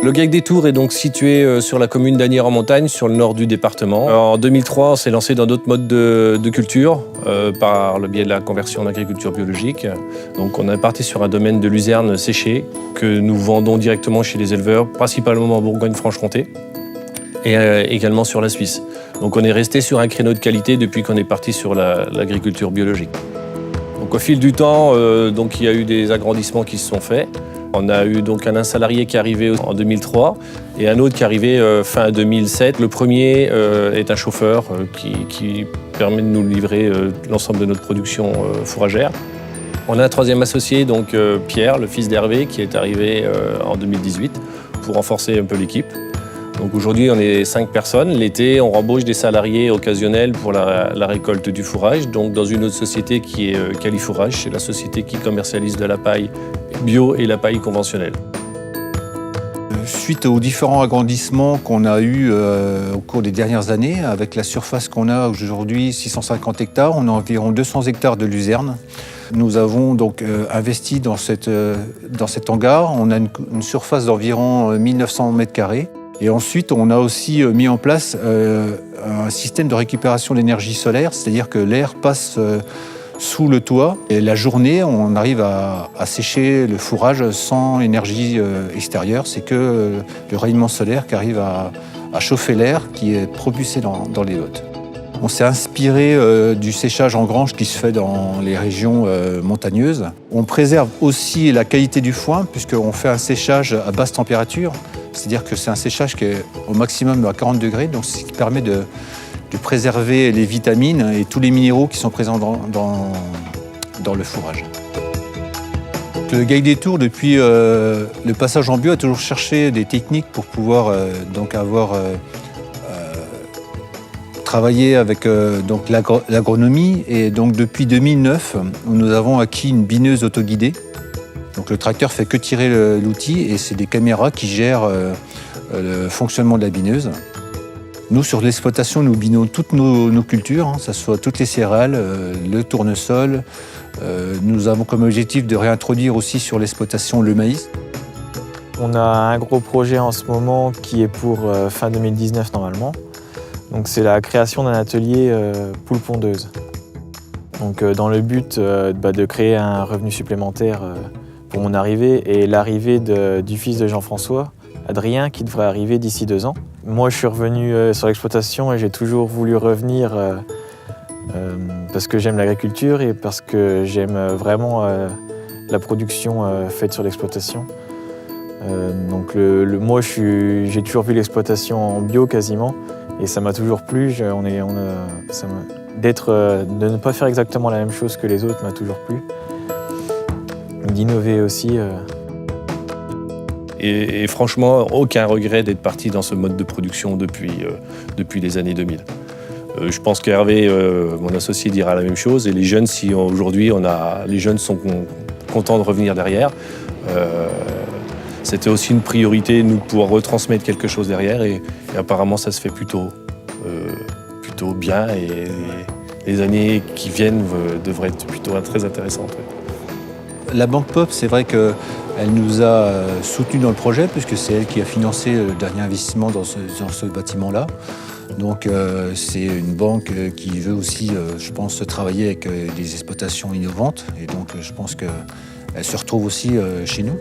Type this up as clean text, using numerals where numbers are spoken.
Le GAEC des Tours est donc situé sur la commune d'Asnières-en-Montagne, sur le nord du département. En 2003, on s'est lancé dans d'autres modes de culture par le biais de la conversion en agriculture biologique. Donc on est parti sur un domaine de luzerne séchée que nous vendons directement chez les éleveurs, principalement en Bourgogne-Franche-Comté et également sur la Suisse. Donc on est resté sur un créneau de qualité depuis qu'on est parti sur l'agriculture biologique. Donc au fil du temps, il y a eu des agrandissements qui se sont faits. On a eu donc un salarié qui est arrivé en 2003 et un autre qui est arrivé fin 2007. Le premier est un chauffeur qui permet de nous livrer l'ensemble de notre production fourragère. On a un troisième associé, donc Pierre, le fils d'Hervé, qui est arrivé en 2018 pour renforcer un peu l'équipe. Donc aujourd'hui, on est 5 personnes. L'été, on rembauche des salariés occasionnels pour la récolte du fourrage, donc dans une autre société qui est Califourrage. C'est la société qui commercialise de la paille bio et la paille conventionnelle. Suite aux différents agrandissements qu'on a eus au cours des dernières années, avec la surface qu'on a aujourd'hui, 650 hectares, on a environ 200 hectares de luzerne. Nous avons donc investi dans cet hangar. On a une surface d'environ 1900 mètres carrés. Et ensuite, on a aussi mis en place un système de récupération d'énergie solaire, c'est-à-dire que l'air passe sous le toit. Et la journée, on arrive à sécher le fourrage sans énergie extérieure. C'est que le rayonnement solaire qui arrive à chauffer l'air qui est propulsé dans les hôtes. On s'est inspiré du séchage en grange qui se fait dans les régions montagneuses. On préserve aussi la qualité du foin puisqu'on fait un séchage à basse température. C'est-à-dire que c'est un séchage qui est au maximum à 40 degrés, donc ce qui permet de préserver les vitamines et tous les minéraux qui sont présents dans le fourrage. Le GAEC des Tours, depuis le passage en bio, a toujours cherché des techniques pour pouvoir travailler avec l'agronomie. Et donc depuis 2009, nous avons acquis une bineuse autoguidée. Donc le tracteur fait que tirer l'outil et c'est des caméras qui gèrent le fonctionnement de la bineuse. Nous, sur l'exploitation, nous binons toutes nos cultures, que ce soit toutes les céréales, le tournesol. Nous avons comme objectif de réintroduire aussi sur l'exploitation le maïs. On a un gros projet en ce moment qui est pour fin 2019 normalement. Donc c'est la création d'un atelier poule pondeuse. Donc dans le but de créer un revenu supplémentaire pour mon arrivée et l'arrivée du fils de Jean-François, Adrien, qui devrait arriver d'ici 2 ans. Moi, je suis revenu sur l'exploitation et j'ai toujours voulu revenir parce que j'aime l'agriculture et parce que j'aime vraiment la production faite sur l'exploitation. Moi, j'ai toujours vu l'exploitation en bio quasiment et ça m'a toujours plu. De ne pas faire exactement la même chose que les autres m'a toujours plu. D'innover aussi. Et franchement, aucun regret d'être parti dans ce mode de production depuis les années 2000. Je pense qu'Hervé, mon associé, dira la même chose. Et les jeunes, si aujourd'hui les jeunes sont contents de revenir derrière, c'était aussi une priorité, nous, de pouvoir retransmettre quelque chose derrière. Et apparemment, ça se fait plutôt bien. Et les années qui viennent devraient être plutôt très intéressantes. La Banque Pop, c'est vrai qu'elle nous a soutenus dans le projet puisque c'est elle qui a financé le dernier investissement dans ce bâtiment-là. Donc c'est une banque qui veut aussi, je pense, travailler avec des exploitations innovantes. Et donc je pense qu'elle se retrouve aussi chez nous.